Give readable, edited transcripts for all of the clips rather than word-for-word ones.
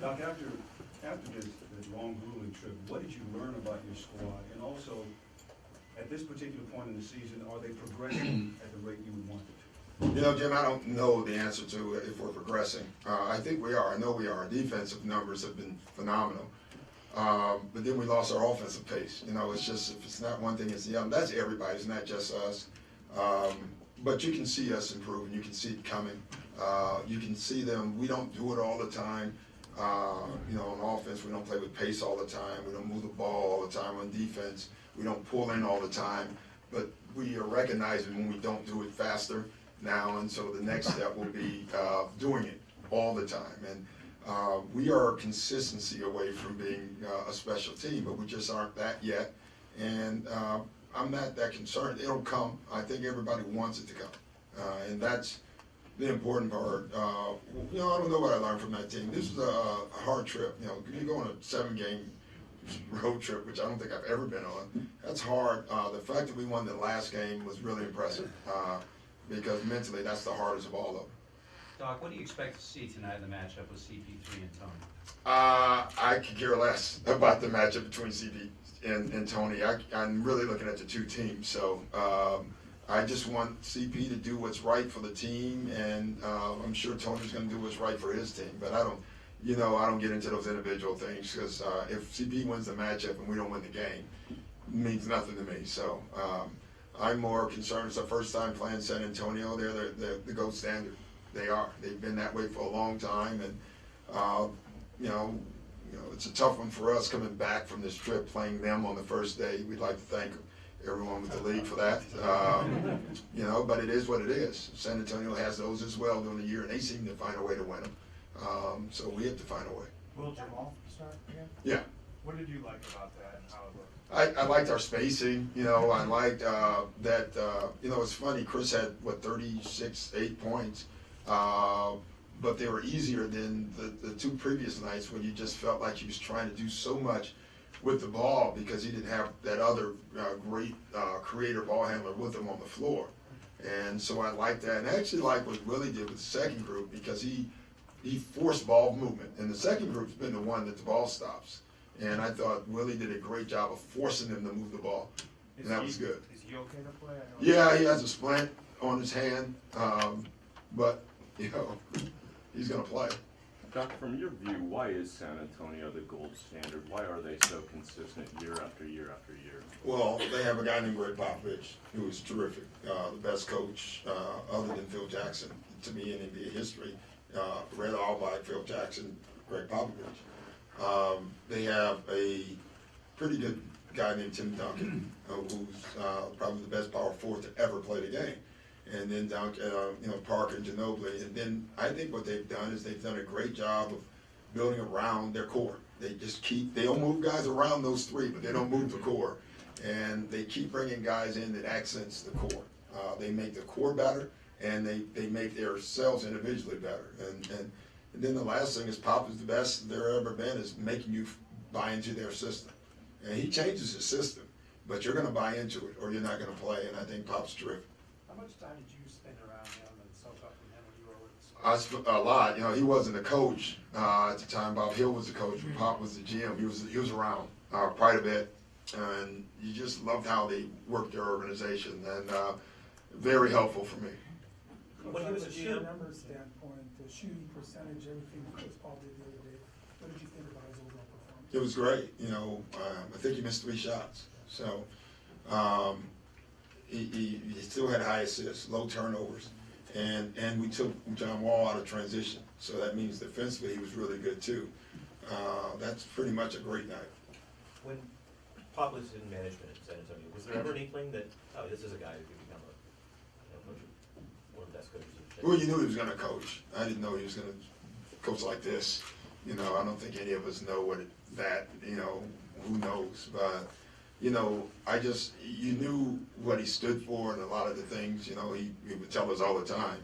Doc, after this long grueling trip, what did you learn about your squad? And also, at this particular point in the season, are they progressing at the rate you would want them to? You know, Jim, I don't know the answer to if we're progressing. I think we are. I know we are. Our defensive numbers have been phenomenal. But then we lost our offensive pace. You know, it's just, if it's not one thing, it's the other. That's everybody. It's not just us. But you can see us improving. You can see it coming. You can see them. We don't do it all the time. You know, on offense, we don't play with pace all the time. We don't move the ball all the time. On defense, we don't pull in all the time. But we are recognizing when we don't do it faster now, and so the next step will be doing it all the time. And we are consistency away from being a special team, but we just aren't that yet. And I'm not that concerned. It'll come. I think everybody wants it to come, and that's the important part. You know, I don't know what I learned from that team. This was a hard trip. You know, you go on a 7-game road trip, which I don't think I've ever been on. That's hard. The fact that we won the last game was really impressive because mentally that's the hardest of all of them. Doc, what do you expect to see tonight in the matchup with CP3 and Tony? I could care less about the matchup between CP and Tony. I'm really looking at the two teams. So I just want CP to do what's right for the team, and I'm sure Tony's going to do what's right for his team. But I don't get into those individual things because if CP wins the matchup and we don't win the game, it means nothing to me. So I'm more concerned. It's the first time playing San Antonio. They're the gold standard. They are. They've been that way for a long time, and you know, it's a tough one for us coming back from this trip, playing them on the first day. We'd like to thank everyone with the league for that. You know, but it is what it is. San Antonio has those as well during the year, and they seem to find a way to win them. So we have to find a way. Will Jamal start again? Yeah. What did you like about that and how it worked? I liked our spacing, you know, I liked that, you know, it's funny, Chris had, 8 points, but they were easier than the two previous nights when you just felt like he was trying to do so much with the ball because he didn't have that other great creator ball handler with him on the floor. And so I liked that, and I actually liked what Willie did with the second group because he forced ball movement, and the second group's been the one that the ball stops. And I thought Willie did a great job of forcing them to move the ball, and that was good. Is he okay to play? Yeah, he has a splint on his hand, but, you know, he's going to play. Doc, from your view, why is San Antonio the gold standard? Why are they so consistent year after year after year? Well, they have a guy named Greg Popovich, who is terrific, the best coach other than Phil Jackson, to me, in NBA history. Red Auerbach, Phil Jackson, Greg Popovich. They have a pretty good guy named Tim Duncan, who's probably the best power forward to ever play the game. And then Parker and Ginobili. And then I think what they've done is they've done a great job of building around their core. They just they don't move guys around those three, but they don't move the core. And they keep bringing guys in that accents the core. They make the core better, and they make themselves individually better. And then the last thing is Pop is the best there ever been, is making you buy into their system. And he changes his system, but you're going to buy into it or you're not going to play, and I think Pop's terrific. How much time did you spend around him and soak up from him when you were with the I spent a lot. You know, he wasn't a coach at the time. Bob Hill was the coach, but Pop was the GM. He was around quite a bit, and you just loved how they worked their organization, and very helpful for me. When he was a GM, number standpoint, the shooting percentage, everything Chris Paul did the other day, what did you think about his overall performance? It was great. You know, I think he missed 3 shots. So he still had high assists, low turnovers, and we took John Wall out of transition. So that means defensively he was really good too. That's pretty much a great night. When Pop was in management at San Antonio, was there ever an inkling that, oh, this is a guy who could become one of the best coaches of the Well, you knew he was going to coach. I didn't know he was going to coach like this. You know, I don't think any of us know who knows. But, you know, you knew what he stood for and a lot of the things, you know, he would tell us all the time.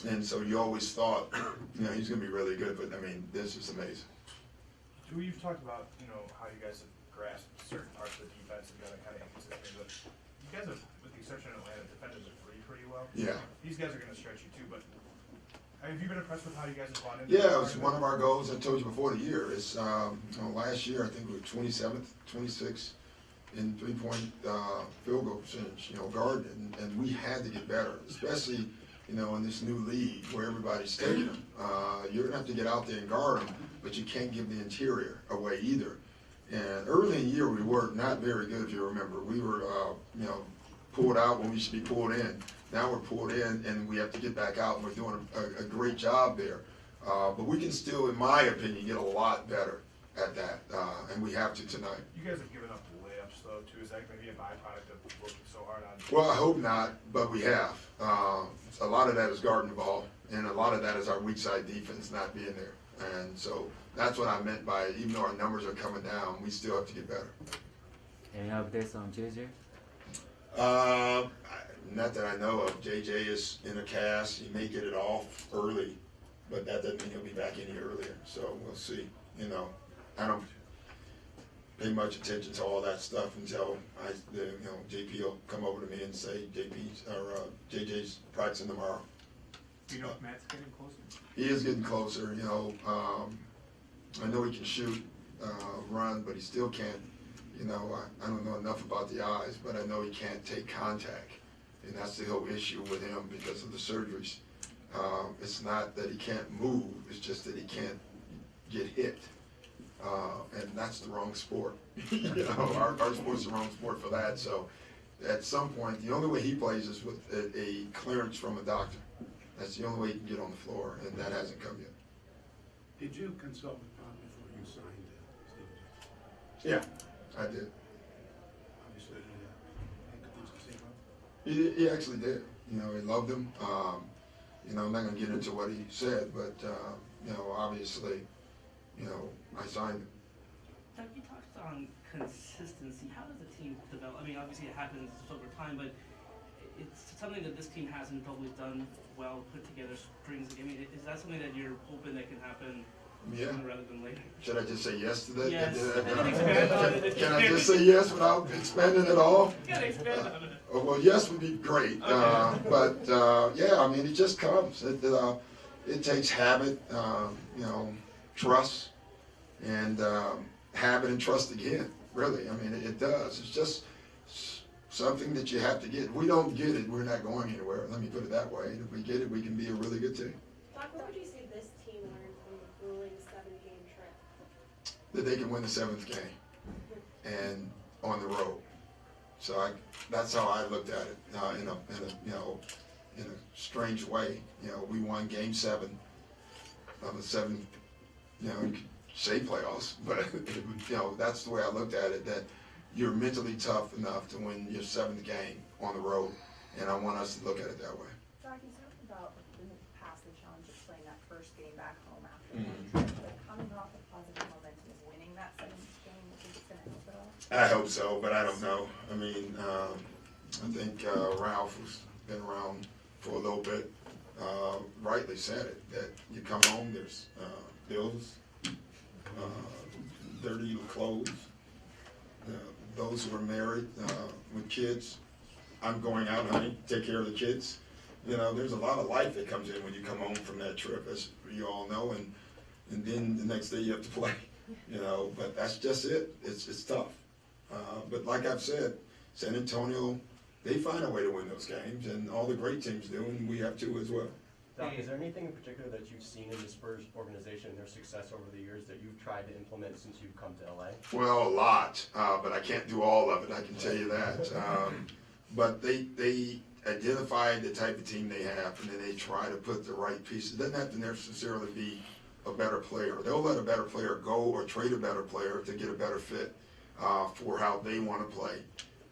And so you always thought, you know, he's going to be really good. But, I mean, this is amazing. Drew, you've talked about, you know, how you guys have grasped certain parts of the defense and got kind of inconsistent, but you guys have, with the exception of Atlanta, defended the three pretty well. Yeah. These guys are going to stretch you too, but Have you been impressed with how you guys have gone into Yeah, it was one of our goals. I told you before the year. It's last year I think we were 27th, 26th in 3-point field goal percentage. Guarding, and we had to get better, especially in this new league where everybody's taking them. You're gonna have to get out there and guard them, but you can't give the interior away either. And early in the year we were not very good, if you remember. We were pulled out when we should be pulled in. Now we're pulled in and we have to get back out, and we're doing a great job there. But we can still, in my opinion, get a lot better at that, and we have to tonight. You guys have given up layups though too. Is that maybe a byproduct of working so hard on? Well, I hope not, but we have. A lot of that is guarding the ball, and a lot of that is our weak side defense not being there. And so that's what I meant by, even though our numbers are coming down, we still have to get better. Any updates on JJ? Not that I know of. JJ is in a cast. He may get it off early, but that doesn't mean he'll be back any earlier. So we'll see. I don't pay much attention to all that stuff until JP will come over to me and say JJ's practicing tomorrow. Do you know if Matt's getting closer? He is getting closer. I know he can shoot, run, but he still can't. I don't know enough about the eyes, but I know he can't take contact. And that's the whole issue with him because of the surgeries. It's not that he can't move, it's just that he can't get hit. And that's the wrong sport. Our sport's the wrong sport for that. So at some point, the only way he plays is with a clearance from a doctor. That's the only way he can get on the floor, and that hasn't come yet. Did you consult with Tom before you signed Stephen? Yeah, I did. Obviously, had good things to say about it. He actually did. He loved him. I'm not gonna get into what he said, but obviously, I signed him. Doug, you touched on consistency. How does the team develop? I mean, obviously it happens over time, but it's something that this team hasn't probably done well, put together strings. I mean, is that something that you're hoping that can happen sooner rather than later? Should I just say yes to that? Yes. Can I just say yes without expanding at all? You gotta expand on it. Well, yes would be great, Okay. but yeah, I mean, it just comes. It takes habit, trust, and habit and trust again. Really, I mean, it does. It's just something that you have to get. If we don't get it, we're not going anywhere. Let me put it that way. And if we get it, we can be a really good team. Doc, what would you say this team learned from the grueling 7-game trip? That they can win the 7th game and on the road. So that's how I looked at it. In a strange way. We won Game 7 of the 7. You could say playoffs, but that's the way I looked at it. That you're mentally tough enough to win your 7th game on the road, and I want us to look at it that way. Doc, you talked about in the past the challenge of playing that first game back home after one trip, but coming off a positive momentum and winning that 7th game, do you think it's going to help at all? I hope so, but I don't know. I mean, I think Ralph, who's been around for a little bit, rightly said it, that you come home, there's bills, dirty clothes, those who are married with kids, I'm going out, honey, take care of the kids. There's a lot of life that comes in when you come home from that trip, as you all know, and then the next day you have to play, but that's just it. It's tough. But like I've said, San Antonio, they find a way to win those games, and all the great teams do, and we have to as well. Doc, is there anything in particular that you've seen in the Spurs organization and their success over the years that you've tried to implement since you've come to LA? Well, a lot, but I can't do all of it, I can tell you that. But they identify the type of team they have, and then they try to put the right pieces. It doesn't have to necessarily be a better player. They'll let a better player go or trade a better player to get a better fit for how they want to play.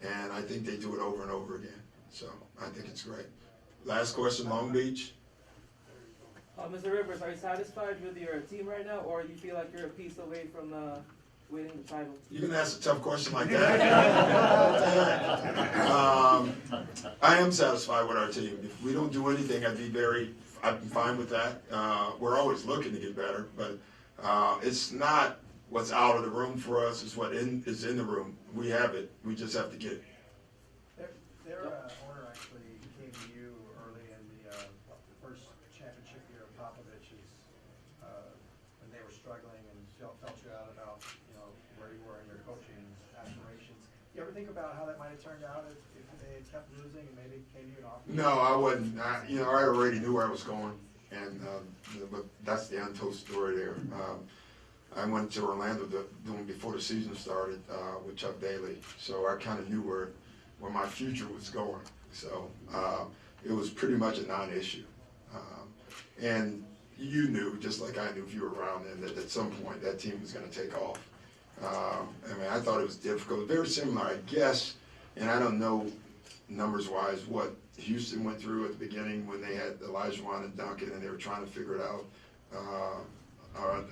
And I think they do it over and over again. So I think it's great. Last question, Long Beach. Mr. Rivers, are you satisfied with your team right now, or you feel like you're a piece away from winning the title? You can ask a tough question like that. I am satisfied with our team. If we don't do anything, I'm fine with that. We're always looking to get better, but it's not what's out of the room for us, it's what is in the room. We have it, we just have to get it. Their owner actually came to you early in the first championship year of Pop playing and felt you out about, you know, where you were in your coaching aspirations. You ever think about how that might have turned out if they had kept losing and maybe came to you and offered? No, I wouldn't. You know, I already knew where I was going, and but that's the untold story there. I went to Orlando before the season started with Chuck Daly, so I kind of knew where my future was going. So it was pretty much a non-issue, and you knew, just like I knew if you were around then, that at some point that team was going to take off. I mean, I thought it was difficult, very similar, I guess, and I don't know numbers-wise what Houston went through at the beginning when they had Olajuwon and Duncan and they were trying to figure it out.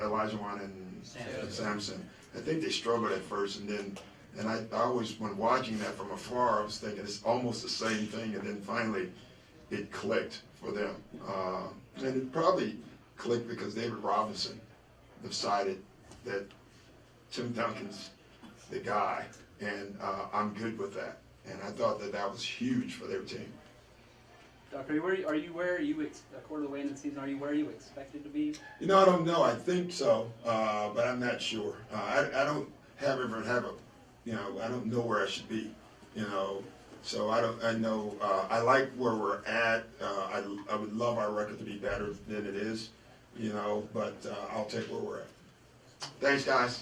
Olajuwon and Samson. I think they struggled at first, and I always, when watching that from afar, I was thinking it's almost the same thing, and then finally it clicked for them. And it probably clicked because David Robinson decided that Tim Duncan's the guy, and I'm good with that. And I thought that was huge for their team. Doctor, are you where you, a quarter of the way into the season, are you where you expected to be? You know, I don't know. I think so, but I'm not sure. I don't have a, you know, I don't know where I should be, you know. So I know, I like where we're at. I would love our record to be better than it is, you know, but I'll take where we're at. Thanks, guys.